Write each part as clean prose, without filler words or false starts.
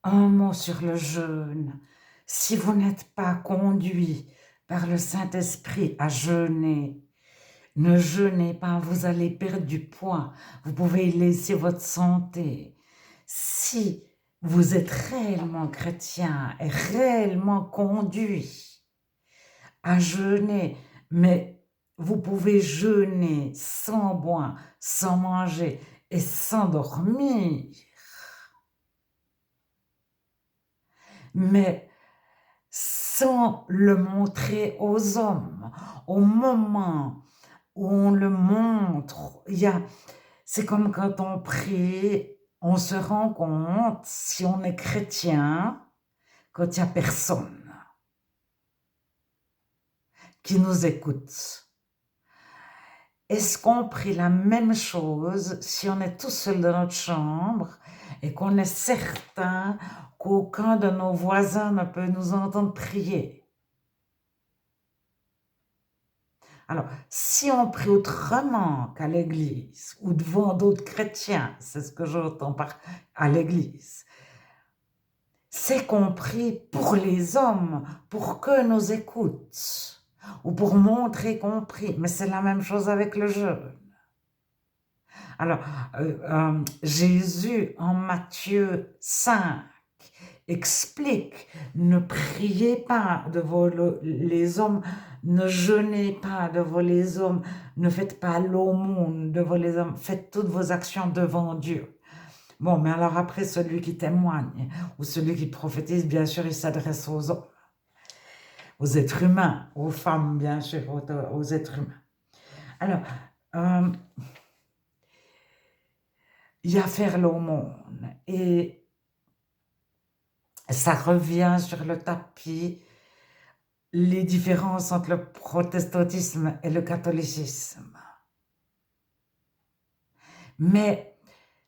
Un mot sur le jeûne. Si vous n'êtes pas conduit par le Saint-Esprit à jeûner, ne jeûnez pas, vous allez perdre du poids, vous pouvez laisser votre santé. Si vous êtes réellement chrétien et réellement conduit à jeûner, mais vous pouvez jeûner sans boire, sans manger et sans dormir, mais sans le montrer aux hommes. Au moment où on le montre, c'est comme quand on prie, on se rend compte, si on est chrétien, quand il n'y a personne qui nous écoute. Est-ce qu'on prie la même chose si on est tout seul dans notre chambre et qu'on est certain qu'aucun de nos voisins ne peut nous entendre prier? Alors, si on prie autrement qu'à l'église ou devant d'autres chrétiens, c'est ce que j'entends par à l'église, c'est qu'on prie pour les hommes, pour qu'eux nous écoutent ou pour montrer qu'on prie. Mais c'est la même chose avec le jeûne. Alors, Jésus, en Matthieu 5, explique, ne priez pas devant les hommes, ne jeûnez pas devant les hommes, ne faites pas l'aumône devant les hommes, faites toutes vos actions devant Dieu. Bon, mais alors après, celui qui témoigne ou celui qui prophétise, bien sûr, il s'adresse aux hommes, aux êtres humains, aux femmes, bien sûr, aux êtres humains. Alors, euh, il y a faire l'aumône et ça revient sur le tapis, les différences entre le protestantisme et le catholicisme. Mais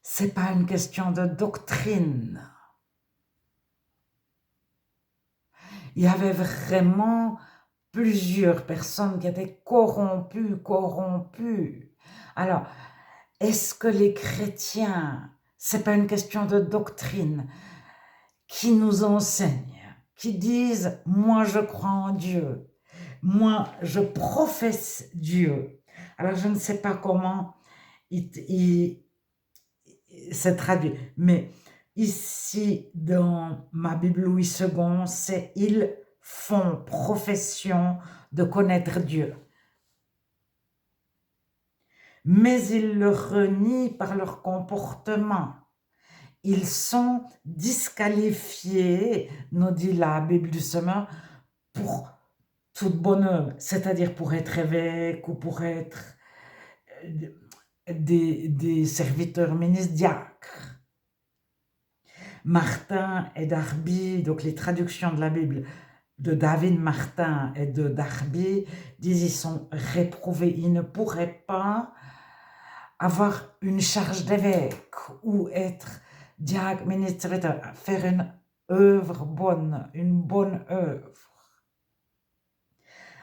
ce n'est pas une question de doctrine. Il y avait vraiment plusieurs personnes qui étaient corrompues. Alors, est-ce que les chrétiens, ce n'est pas une question de doctrine, qui nous enseignent, qui disent « moi je crois en Dieu », moi je professe Dieu. Alors je ne sais pas comment c'est traduit, mais ici dans ma Bible Louis II, c'est « ils font profession de connaître Dieu ». Mais ils le renient par leur comportement. Ils sont disqualifiés, nous dit la Bible du Semeur, pour toute bonne œuvre, c'est-à-dire pour être évêque ou pour être des serviteurs ministres diacres. Martin et Darby, donc les traductions de la Bible de David Martin et de Darby, disent qu'ils sont réprouvés, ils ne pourraient pas avoir une charge d'évêque ou être diacre, ministre, faire une œuvre bonne, une bonne œuvre.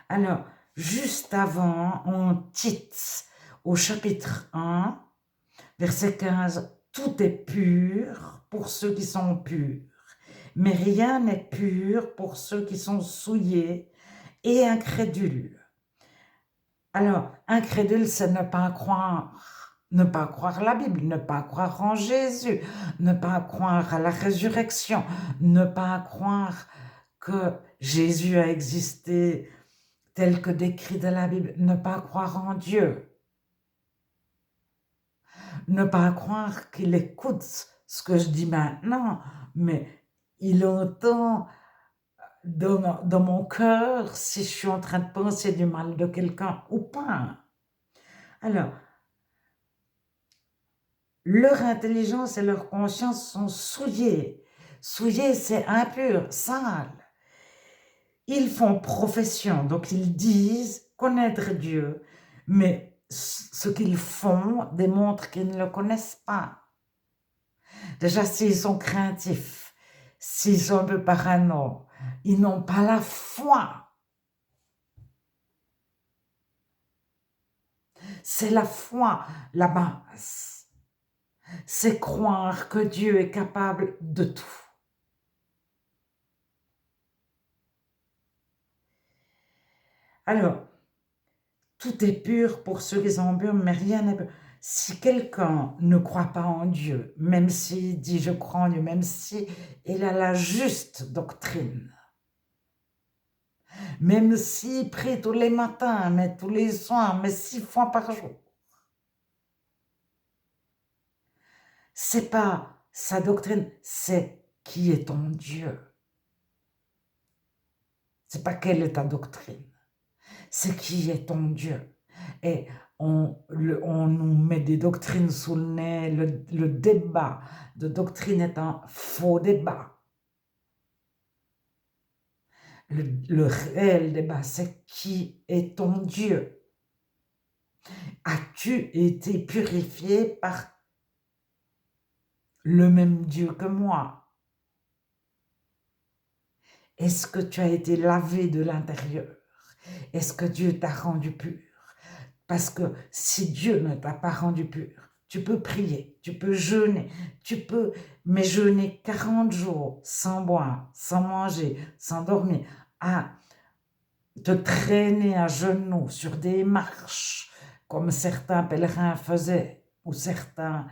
Alors, juste avant, on Tite, au chapitre 1, verset 15, « Tout est pur pour ceux qui sont purs, mais rien n'est pur pour ceux qui sont souillés et incrédules. » Alors, incrédule, c'est ne pas croire la Bible, ne pas croire en Jésus, ne pas croire à la résurrection, ne pas croire que Jésus a existé tel que décrit dans la Bible, ne pas croire en Dieu, ne pas croire qu'il écoute ce que je dis maintenant, mais il entend dans mon cœur si je suis en train de penser du mal de quelqu'un ou pas. Alors, leur intelligence et leur conscience sont souillées. Souillées, c'est impur, sale. Ils font profession, donc ils disent connaître Dieu, mais ce qu'ils font démontre qu'ils ne le connaissent pas. Déjà, s'ils sont craintifs, s'ils sont un peu parano, ils n'ont pas la foi. C'est la foi, la base. C'est croire que Dieu est capable de tout. Alors, tout est pur pour ceux qui sont purs, mais rien n'est pur. Si quelqu'un ne croit pas en Dieu, même s'il dit je crois en Dieu, même si il a la juste doctrine, même s'il prie tous les matins, mais tous les soirs, mais 6 fois par jour, c'est pas sa doctrine, c'est qui est ton Dieu. C'est pas quelle est ta doctrine, c'est qui est ton Dieu. Et on nous met des doctrines sous le nez, le débat de doctrine est un faux débat. Le réel débat, c'est qui est ton Dieu? As-tu été purifié par le même Dieu que moi? Est-ce que tu as été lavé de l'intérieur? Est-ce que Dieu t'a rendu pur? Parce que si Dieu ne t'a pas rendu pur, tu peux prier, tu peux jeûner, mais jeûner 40 jours sans boire, sans manger, sans dormir, à te traîner à genoux sur des marches, comme certains pèlerins faisaient, ou certains,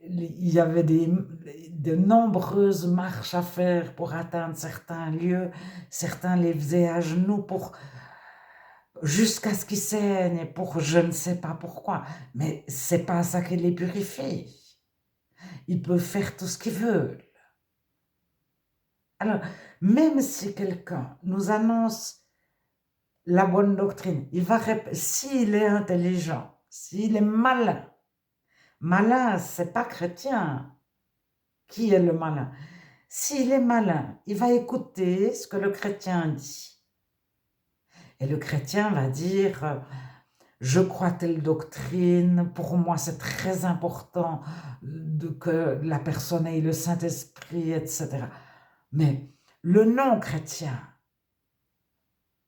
il y avait de nombreuses marches à faire pour atteindre certains lieux, certains les faisaient à genoux jusqu'à ce qu'ils saignent, pour je ne sais pas pourquoi, mais c'est pas ça qui les purifie. Ils peuvent faire tout ce qu'ils veulent. Alors, même si quelqu'un nous annonce la bonne doctrine, s'il est intelligent, s'il est malin, c'est pas chrétien. Qui est le malin? S'il est malin, il va écouter ce que le chrétien dit. Et le chrétien va dire, je crois telle doctrine, pour moi c'est très important que la personne ait le Saint-Esprit, etc. Mais le non-chrétien,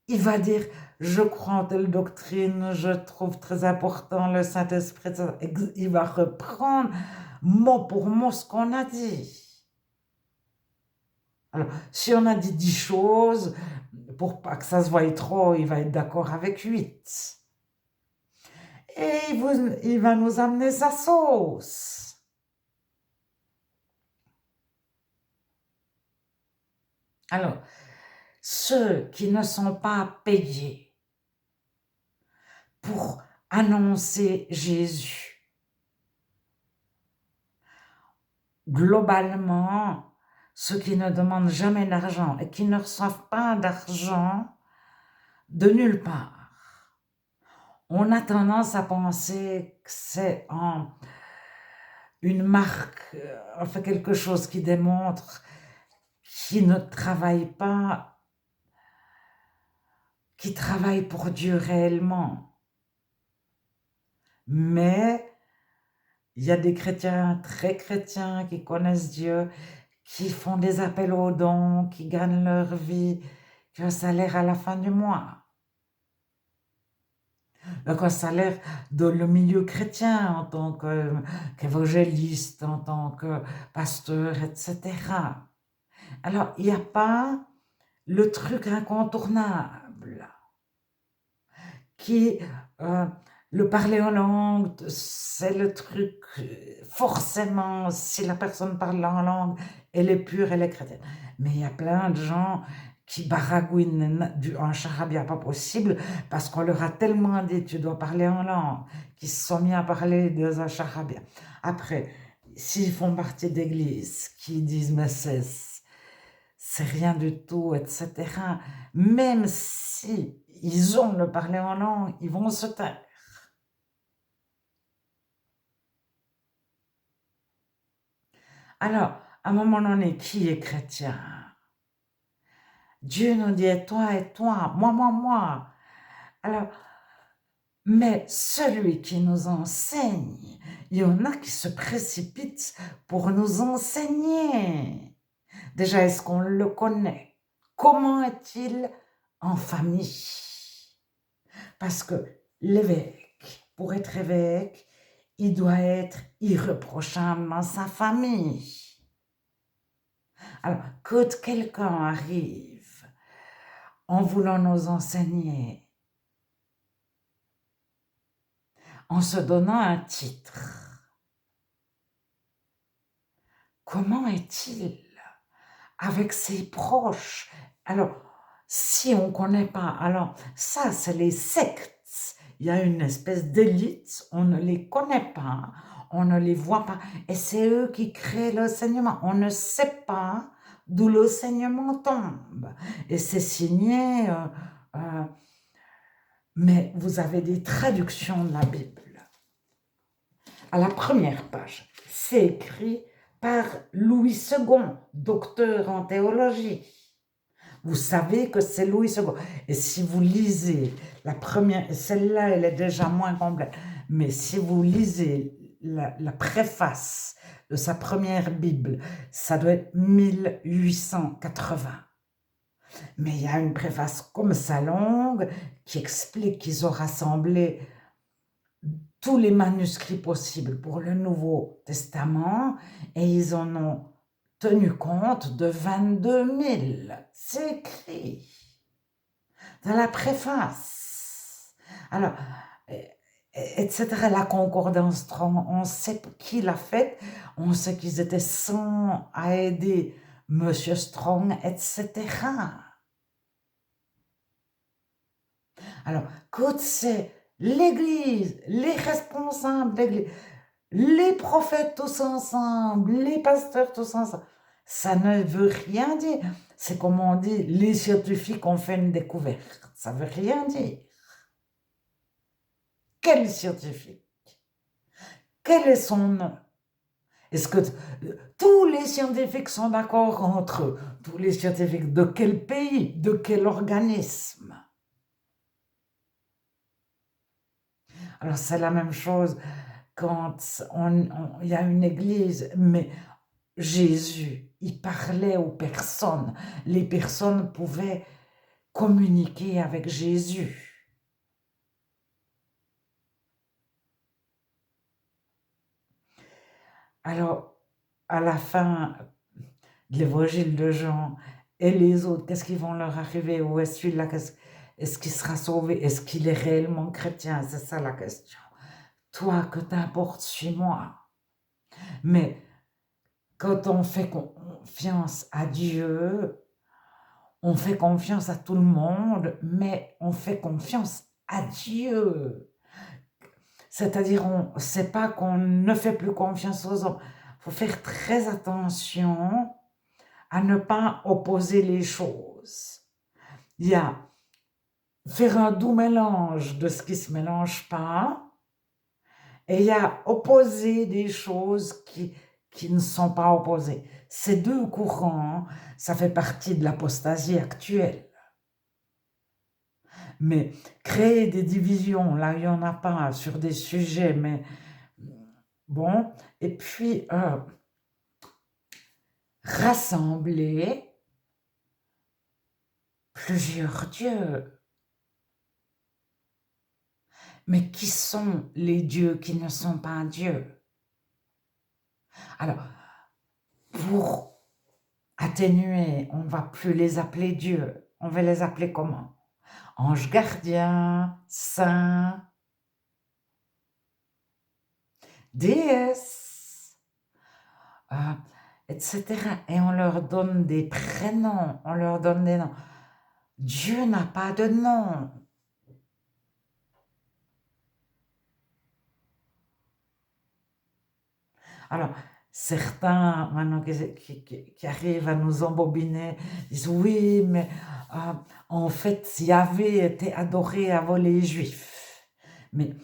il va dire, je crois en telle doctrine, je trouve très important le Saint-Esprit, il va reprendre mot pour mot ce qu'on a dit. Alors, si on a dit 10 choses, pour pas que ça se voie trop, il va être d'accord avec 8. Et il va nous amener sa sauce. Alors, ceux qui ne sont pas payés pour annoncer Jésus, globalement, ceux qui ne demandent jamais d'argent et qui ne reçoivent pas d'argent de nulle part, on a tendance à penser que c'est une marque, enfin quelque chose qui démontre qu'ils ne travaillent pas, qui travaillent pour Dieu réellement. Mais il y a des chrétiens très chrétiens qui connaissent Dieu, qui font des appels aux dons, qui gagnent leur vie, qui ont un salaire à la fin du mois. Donc un salaire dans le milieu chrétien en tant qu'évangéliste, en tant que pasteur, etc. Alors, il n'y a pas le truc incontournable qui, le parler en langue, c'est le truc, forcément, si la personne parle en langue, elle est pure, elle est chrétienne. Mais il y a plein de gens qui baragouinent en charabia pas possible parce qu'on leur a tellement dit tu dois parler en langue qu'ils se sont mis à parler de un charabia. Après, s'ils font partie d'églises qui disent mais c'est rien du tout, etc. Même si ils ont le parler en langue, ils vont se taire. Alors, à un moment donné, qui est chrétien? Dieu nous dit et toi, moi. Alors, mais celui qui nous enseigne, il y en a qui se précipitent pour nous enseigner. Déjà, est-ce qu'on le connaît? Comment est-il en famille? Parce que l'évêque, pour être évêque, il doit être irréprochable dans sa famille. Alors, quand quelqu'un arrive en voulant nous enseigner, en se donnant un titre. Comment est-il avec ses proches? Alors, si on ne connaît pas, alors ça, c'est les sectes. Il y a une espèce d'élite, on ne les connaît pas, on ne les voit pas, et c'est eux qui créent l'enseignement. On ne sait pas d'où l'enseignement tombe, et c'est signé, mais vous avez des traductions de la Bible. À la première page, c'est écrit par Louis II, docteur en théologie. Vous savez que c'est Louis II. Et si vous lisez la première, celle-là, elle est déjà moins complète, mais si vous lisez la préface de sa première Bible, ça doit être 1880. Mais il y a une préface comme ça longue qui explique qu'ils ont rassemblé tous les manuscrits possibles pour le Nouveau Testament et ils en ont tenu compte de 22 000. C'est écrit dans la préface. Alors, etc. La concordance Strong, on sait qui l'a faite, on sait qu'ils étaient 100 à aider Monsieur Strong, etc. Alors, quand c'est l'Église, les responsables d'Église, les prophètes tous ensemble, les pasteurs tous ensemble, ça ne veut rien dire. C'est comme on dit, les scientifiques ont fait une découverte. Ça ne veut rien dire. Quel scientifique? Quel est son nom? Est-ce que tous les scientifiques sont d'accord entre eux? Tous les scientifiques de quel pays? De quel organisme? Alors c'est la même chose quand il y a une église, mais Jésus, il parlait aux personnes. Les personnes pouvaient communiquer avec Jésus. Alors, à la fin de l'évangile de Jean, et les autres, qu'est-ce qui vont leur arriver? Où est celui-là? Est-ce qu'il sera sauvé? Est-ce qu'il est réellement chrétien? C'est ça la question. Toi, que t'importe, suis-moi. Mais quand on fait confiance à Dieu, on fait confiance à tout le monde, mais on fait confiance à Dieu. C'est-à-dire, c'est pas qu'on ne fait plus confiance aux hommes. Il faut faire très attention à ne pas opposer les choses. Il y a faire un doux mélange de ce qui se mélange pas, et il y a opposer des choses qui ne sont pas opposées. Ces deux courants, ça fait partie de l'apostasie actuelle. Mais créer des divisions, là, il n'y en a pas sur des sujets, mais bon. Et puis, rassembler plusieurs dieux. Mais qui sont les dieux qui ne sont pas dieux? Alors, pour atténuer, on ne va plus les appeler dieux. On va les appeler comment? Ange gardien, saint, déesse, etc. Et on leur donne des prénoms, on leur donne des noms. Dieu n'a pas de nom. Alors, certains, maintenant, qui arrivent à nous embobiner, disent oui, mais en fait, Yahvé était adoré avant les Juifs. Mais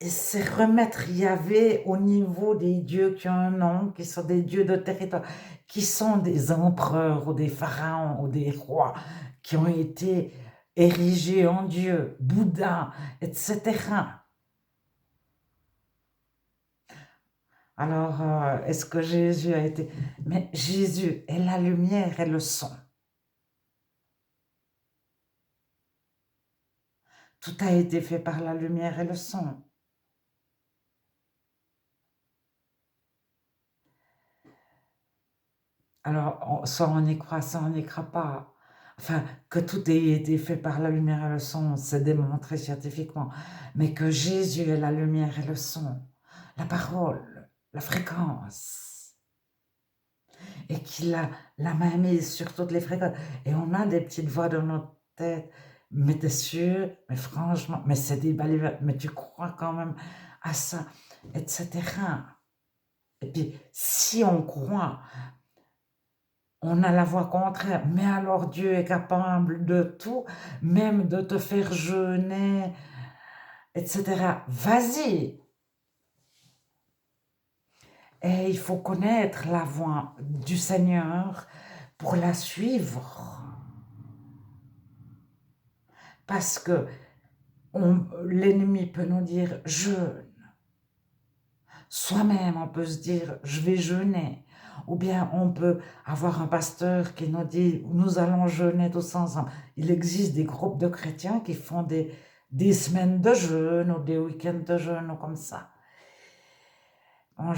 c'est remettre Yahvé au niveau des dieux qui ont un nom, qui sont des dieux de territoire, qui sont des empereurs ou des pharaons ou des rois qui ont été érigés en Dieu, Bouddha, etc. Alors, est-ce que Jésus a été... Mais Jésus est la lumière et le son. Tout a été fait par la lumière et le son. Alors, soit on y croit, soit on n'y croit pas. Enfin, que tout ait été fait par la lumière et le son, c'est démontré scientifiquement. Mais que Jésus est la lumière et le son, la parole, la fréquence, et qu'il a la main mise sur toutes les fréquences. Et on a des petites voix dans notre tête. Mais t'es sûr? Mais franchement, mais c'est des balivernes. Mais tu crois quand même à ça, etc. Et puis, si on croit, on a la voix contraire. Mais alors Dieu est capable de tout, même de te faire jeûner, etc. Vas-y. Et il faut connaître la voix du Seigneur pour la suivre. Parce que l'ennemi peut nous dire jeûne. Soi-même, on peut se dire je vais jeûner. Ou bien on peut avoir un pasteur qui nous dit nous allons jeûner tous ensemble. Il existe des groupes de chrétiens qui font des semaines de jeûne ou des week-ends de jeûne ou comme ça. Bon,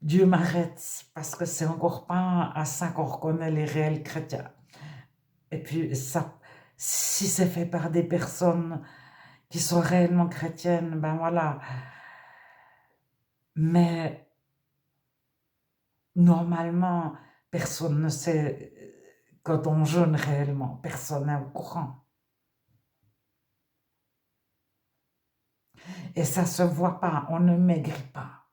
Dieu m'arrête parce que c'est encore pas à ça qu'on reconnaît les réels chrétiens. Et puis ça, si c'est fait par des personnes qui sont réellement chrétiennes, ben voilà. Mais normalement, personne ne sait quand on jeûne réellement, personne n'est au courant. Et ça ne se voit pas, on ne maigrit pas.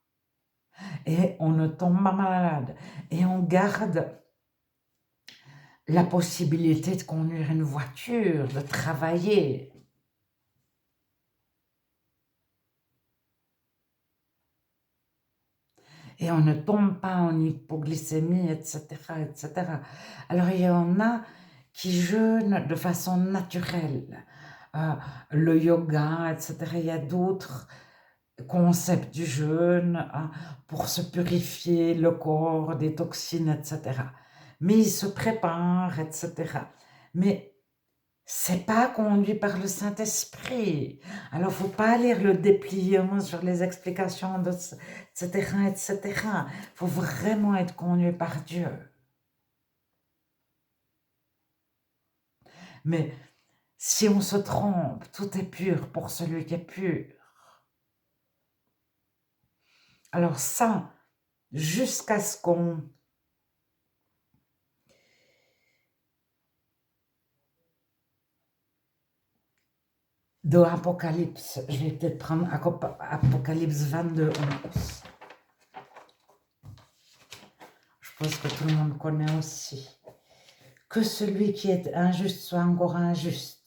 Et on ne tombe pas malade. Et on garde la possibilité de conduire une voiture, de travailler. Et on ne tombe pas en hypoglycémie, etc., etc. Alors, il y en a qui jeûnent de façon naturelle. Le yoga, etc. Il y a d'autres concepts du jeûne pour se purifier le corps des toxines, etc. Mais ils se préparent, etc. Mais c'est pas conduit par le Saint-Esprit. Alors, faut pas lire le dépliant sur les explications, etc., etc. Faut vraiment être conduit par Dieu. Mais si on se trompe, tout est pur pour celui qui est pur. Alors ça, jusqu'à ce qu'on de Apocalypse, je vais peut-être prendre Apocalypse 22, 11. Je pense que tout le monde connaît aussi. Que celui qui est injuste soit encore injuste.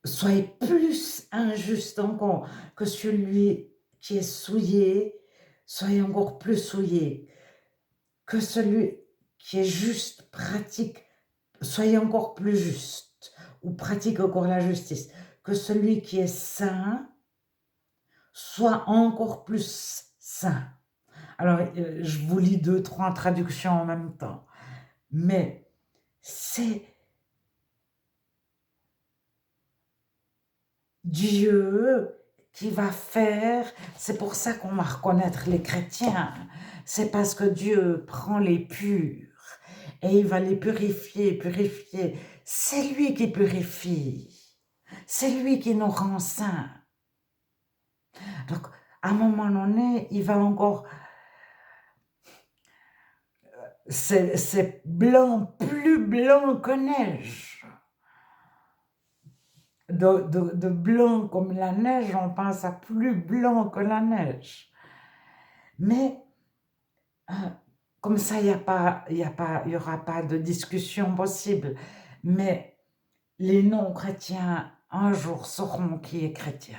Soyez plus injuste encore que celui qui est souillé, soyez encore plus souillé. Que celui qui est juste pratique, soyez encore plus juste, ou pratique encore la justice. Que celui qui est saint soit encore plus saint. Alors, je vous lis 2, 3 traductions en même temps. Mais c'est Dieu qui va faire, c'est pour ça qu'on va reconnaître les chrétiens. C'est parce que Dieu prend les purs et il va les purifier, purifier. C'est lui qui purifie. C'est lui qui nous rend saints. Donc, à un moment donné, il va encore... C'est blanc, plus blanc que neige. De blanc comme la neige, on pense à plus blanc que la neige. Mais comme ça, il y aura pas de discussion possible. Mais les non-chrétiens, un jour, sauront qui est chrétien.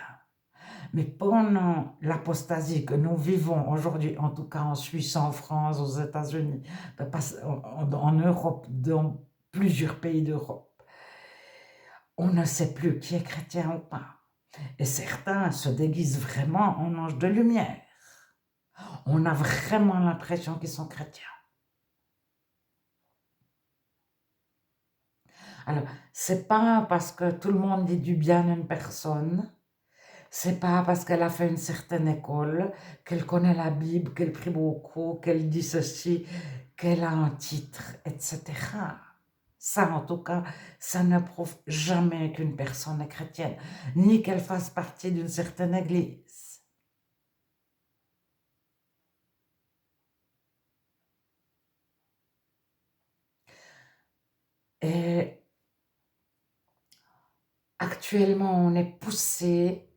Mais pendant l'apostasie que nous vivons aujourd'hui, en tout cas en Suisse, en France, aux États-Unis, en Europe, dans plusieurs pays d'Europe, on ne sait plus qui est chrétien ou pas. Et certains se déguisent vraiment en anges de lumière. On a vraiment l'impression qu'ils sont chrétiens. Alors, c'est pas parce que tout le monde dit du bien d'une personne, c'est pas parce qu'elle a fait une certaine école, qu'elle connaît la Bible, qu'elle prie beaucoup, qu'elle dit ceci, qu'elle a un titre, etc. Ça, en tout cas, ça ne prouve jamais qu'une personne est chrétienne, ni qu'elle fasse partie d'une certaine église. Et actuellement, on est poussé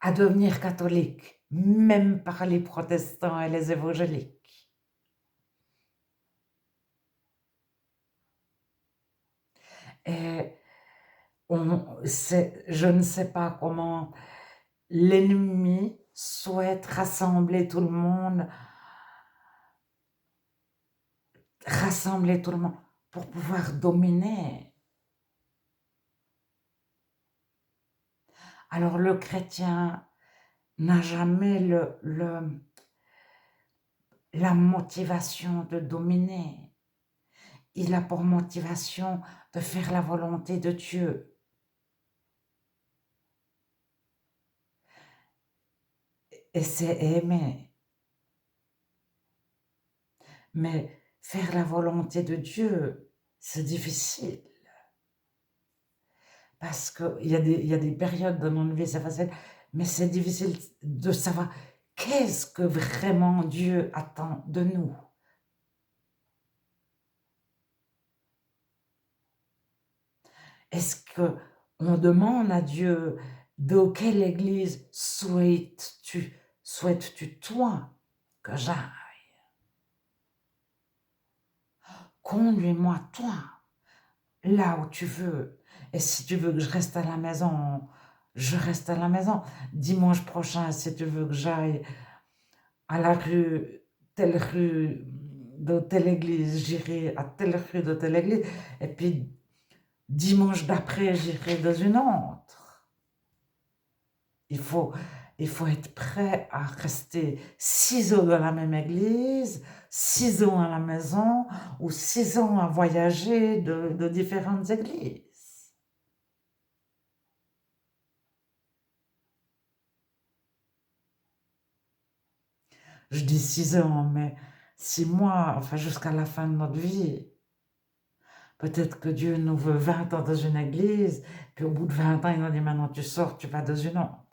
à devenir catholique, même par les protestants et les évangéliques. Et je ne sais pas comment l'ennemi souhaite rassembler tout le monde pour pouvoir dominer. Alors le chrétien n'a jamais la motivation de dominer. Il a pour motivation de faire la volonté de Dieu. Et c'est aimer. Mais faire la volonté de Dieu, c'est difficile. Parce qu'il y a des périodes dans notre vie, c'est facile, mais c'est difficile de savoir qu'est-ce que vraiment Dieu attend de nous. Est-ce qu'on demande à Dieu de quelle église souhaites-tu toi que j'aille? Conduis-moi toi, là où tu veux. Et si tu veux que je reste à la maison, je reste à la maison. Dimanche prochain, si tu veux que j'aille à la rue de telle église, j'irai à telle rue de telle église. Et puis, dimanche d'après, j'irai dans une autre. Il faut être prêt à rester 6 ans dans la même église, 6 ans à la maison, ou 6 ans à voyager de différentes églises. Je dis 6 ans, mais 6 mois, enfin jusqu'à la fin de notre vie. Peut-être que Dieu nous veut 20 ans dans une église, puis au bout de 20 ans, il nous dit maintenant tu sors, tu vas dans une autre.